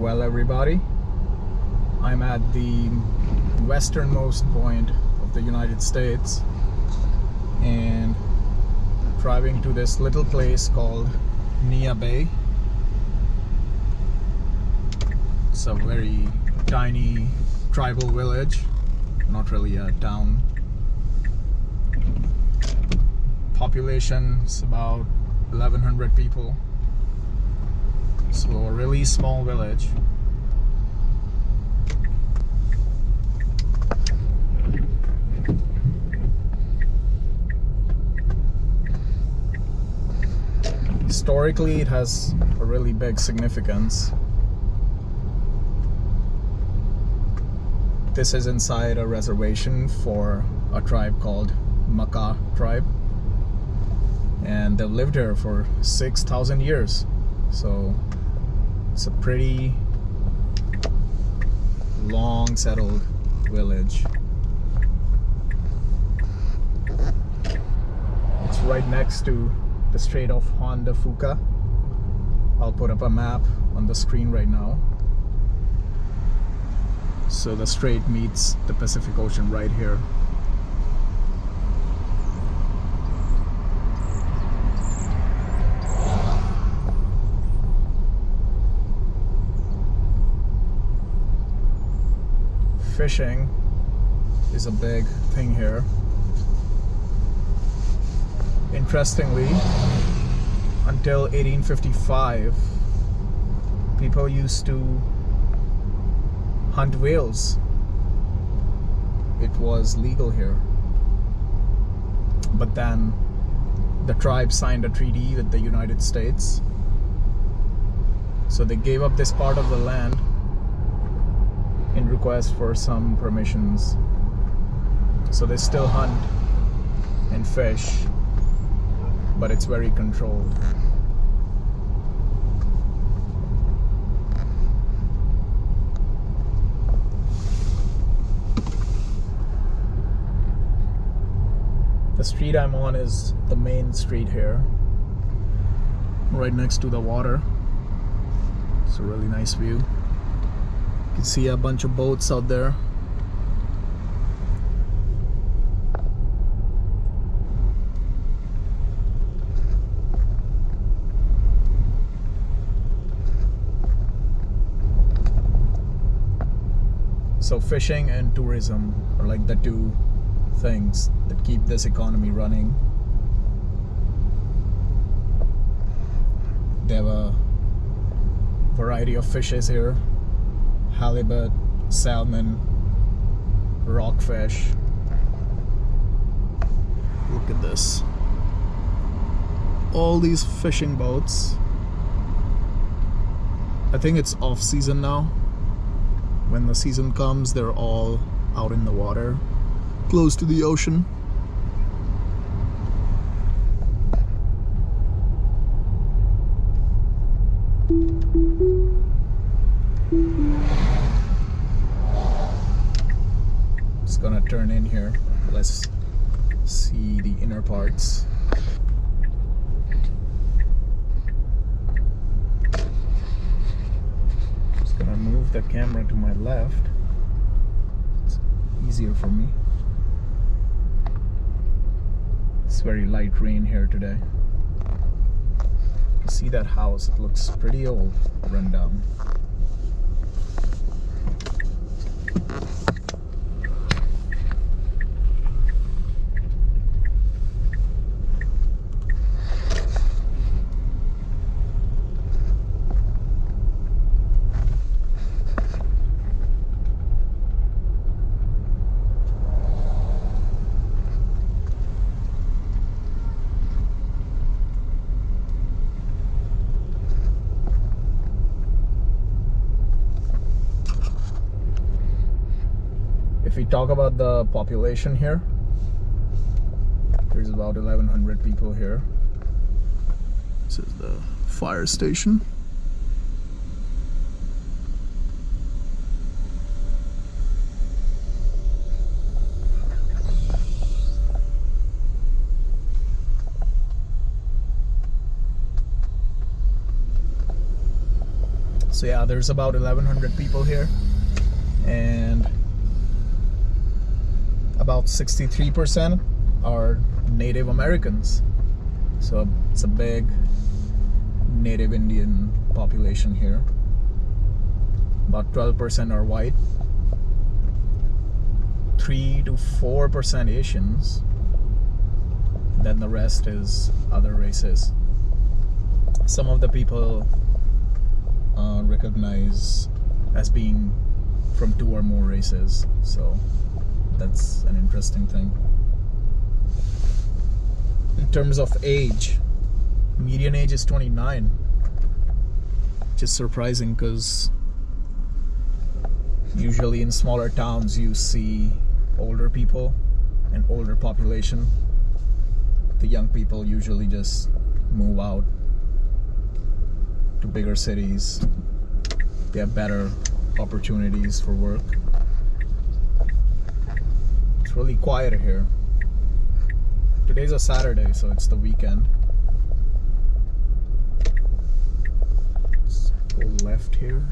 Well, everybody, I'm at the westernmost point of the United States and driving to this little place called Neah Bay. It's a very tiny tribal village, not really a town. Population is about 1,100 people, so a really small village. Historically, it has a really big significance. This is inside a reservation for a tribe called Makah tribe, and they've lived here for 6,000 years. So it's a pretty long settled village. It's right next to the Strait of Juan de Fuca. I'll put up a map on the screen right now. So the strait meets the Pacific Ocean right here. Fishing is a big thing here. Interestingly, until 1855, people used to hunt whales. It was legal here. But then the tribe signed a treaty with the United States. So they gave up this part of the land in request for some permissions. So they still hunt and fish, but it's very controlled. The street I'm on is the main street here, right next to the water. It's a really nice view. You can see a bunch of boats out there. So fishing and tourism are like the two things that keep this economy running. They have a variety of fishes here: halibut, salmon, rockfish. Look at this. All these fishing boats. I think it's off season now. When the season comes, they're all out in the water, close to the ocean. Just gonna turn in here. Let's see the inner parts. Just gonna move the camera to my left. It's easier for me. It's very light rain here today. You can see that house, it looks pretty old, run down. If we talk about the population here, there's about 1,100 people here. This is the fire station. So yeah, there's about 1,100 people here, and about 63% are Native Americans. So it's a big Native Indian population here. About 12% are white, 3 to 4% Asians, then the rest is other races. Some of the people recognize as being from 2 or more races, so that's an interesting thing. In terms of age, median age is 29, which is surprising because usually in smaller towns you see older people and older population. The young people usually just move out to bigger cities. They have better opportunities for work. It's really quiet here. Today's a Saturday, so it's the weekend. Let's go left here.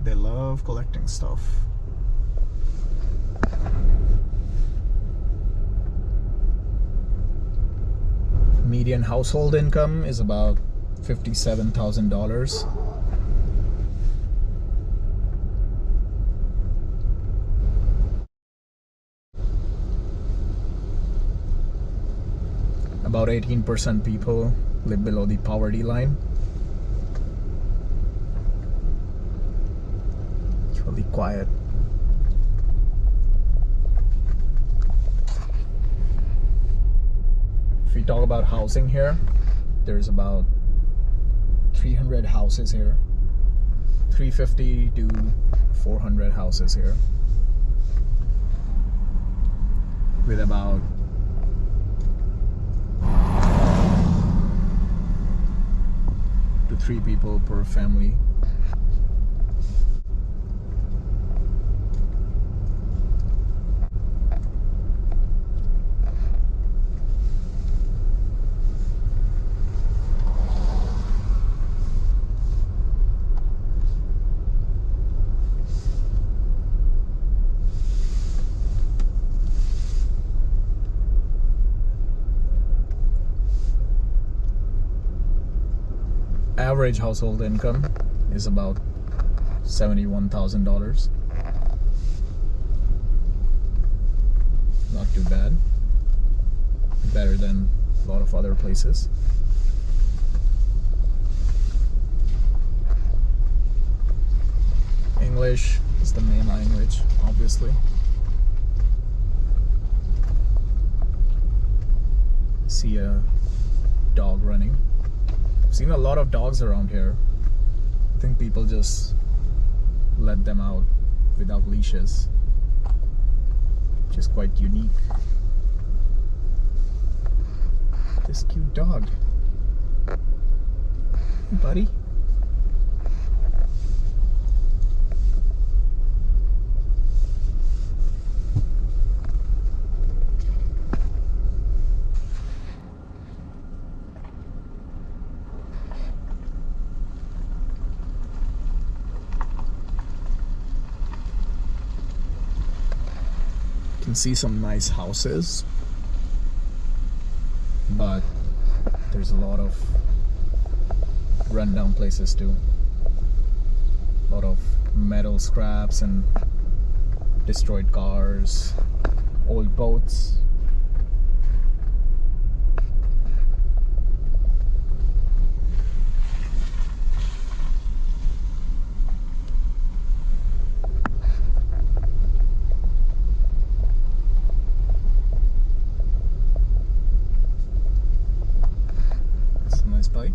They love collecting stuff. Median household income is about $57,000. About 18% people live below the poverty line. It's really quiet. If we talk about housing here, there's about 300 houses here, 350 to 400 houses here, with about 2 to 3 people per family. Average household income is about $71,000. Not too bad. Better than a lot of other places. English is the main language, obviously. See a dog running. I've seen a lot of dogs around here. I think people just let them out without leashes, which is quite unique. This cute dog. Hey, buddy. Can see some nice houses, but there's a lot of rundown places too. A lot of metal scraps and destroyed cars, old boats. Bike.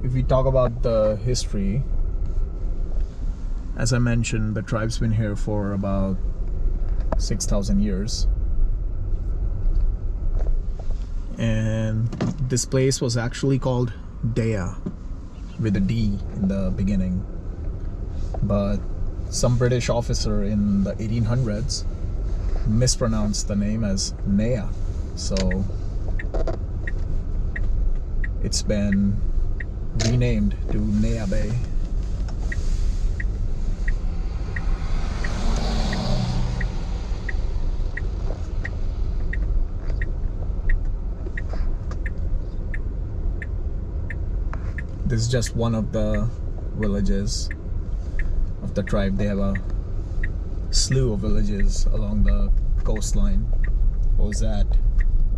If we talk about the history, as I mentioned, the tribe's been here for about 6,000 years, and this place was actually called Dea. with a D in the beginning. But some British officer in the 1800s mispronounced the name as Neah. So it's been renamed to Neah Bay. This is just one of the villages of the tribe. They have a slew of villages along the coastline. Ozat,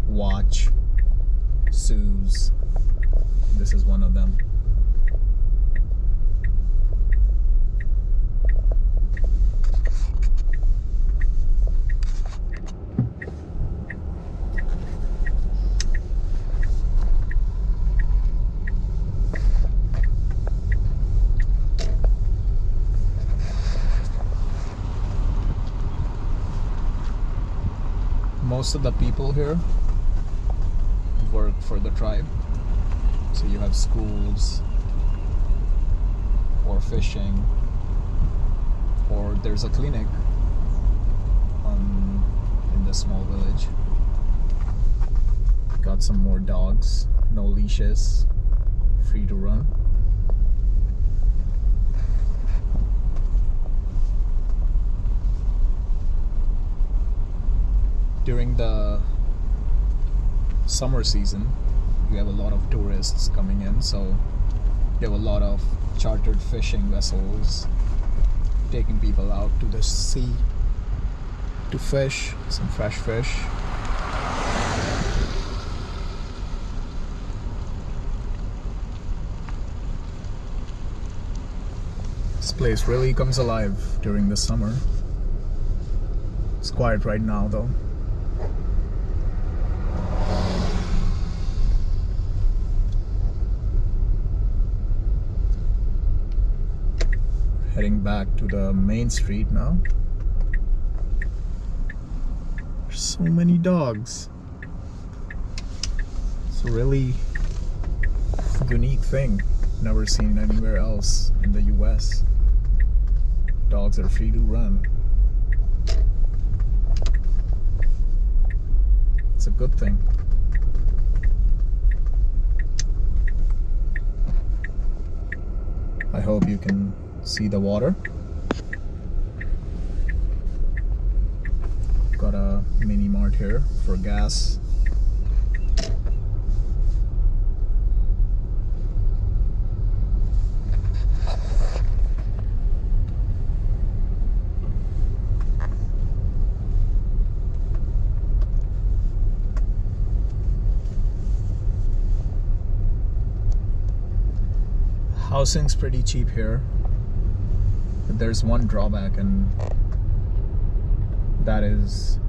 Watch, Sioux. This is one of them. Most of the people here work for the tribe. So you have schools, or fishing, or there's a clinic in this small village. Got some more dogs, no leashes, free to run. During the summer season, you have a lot of tourists coming in, so you have a lot of chartered fishing vessels taking people out to the sea to fish some fresh fish. This place really comes alive during the summer. It's quiet right now though. Heading back to the main street now. There's so many dogs. It's a really unique thing. Never seen anywhere else in the US. Dogs are free to run. It's a good thing. I hope you can see the water. Got a mini mart here for gas. Housing's pretty cheap here. But there's one drawback, and that is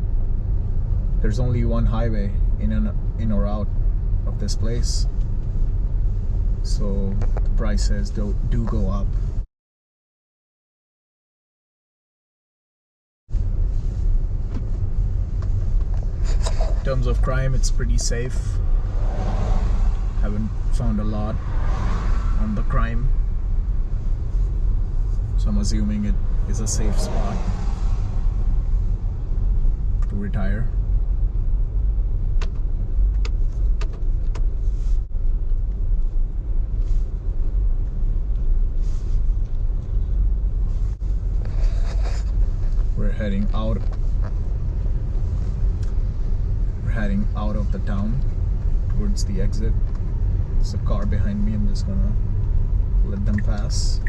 there's only one highway in or out of this place, so the prices do go up. In terms of crime, it's pretty safe. Haven't found a lot on the crime. So I'm assuming it is a safe spot to retire. We're heading out. We're heading out of the town towards the exit. There's a car behind me. I'm just gonna let them pass.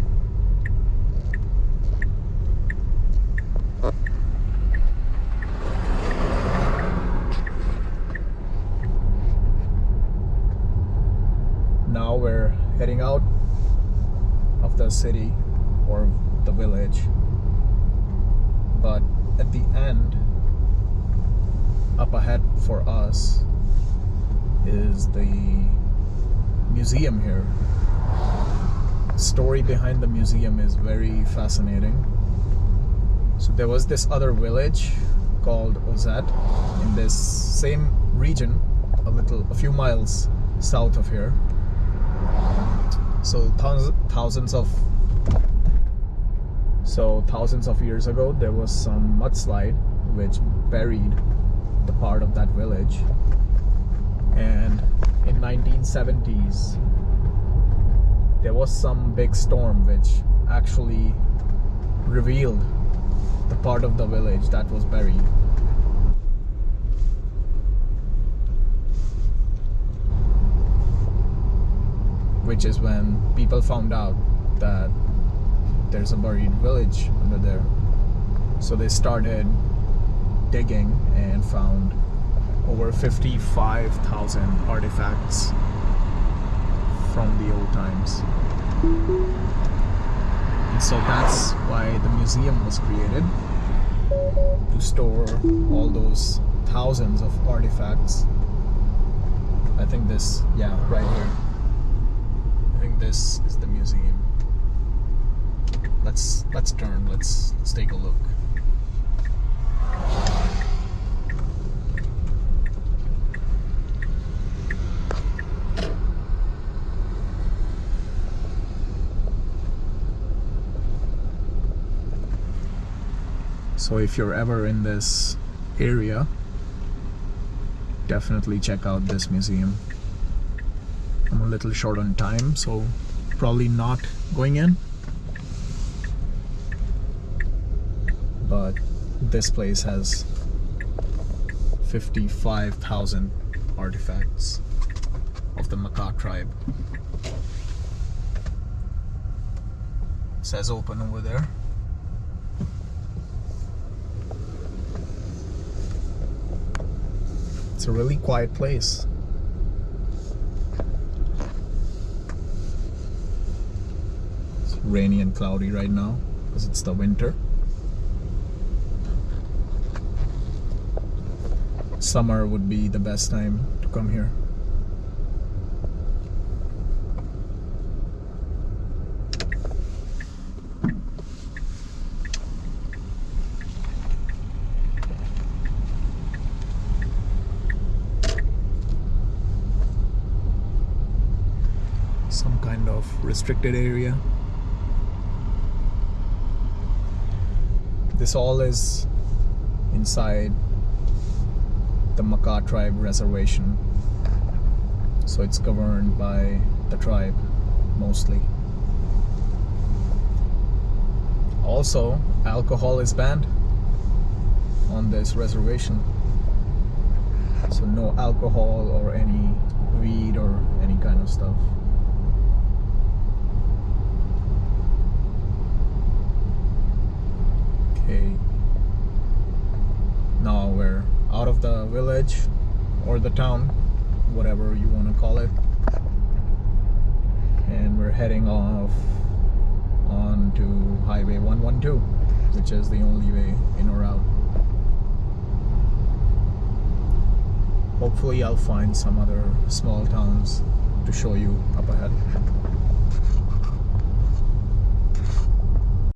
Now we're heading out of the city or the village, but at the end, up ahead for us, is the museum here. The story behind the museum is very fascinating. So there was this other village called Ozat in this same region, a few miles south of here. So thousands of years ago, there was some mudslide which buried the part of that village, and in 1970s there was some big storm which actually revealed the part of the village that was buried. Which is when people found out that there's a buried village under there. So they started digging and found over 55,000 artifacts from the old times. And so that's why the museum was created, to store all those thousands of artifacts. I think this, yeah, right here. I think this is the museum. Let's turn. Let's take a look. So if you're ever in this area, definitely check out this museum. I'm a little short on time, so probably not going in. But this place has 55,000 artifacts of the Makah tribe. It says open over there. It's a really quiet place. It's rainy and cloudy right now because it's the winter. Summer would be the best time to come here. Some kind of restricted area. This all is inside the Makah tribe reservation, so it's governed by the tribe mostly. Also, alcohol is banned on this reservation, so no alcohol or any weed or any kind of stuff. Okay, now we're out of the village or the town, whatever you want to call it, and we're heading off on to Highway 112, which is the only way in or out. Hopefully I'll find some other small towns to show you up ahead.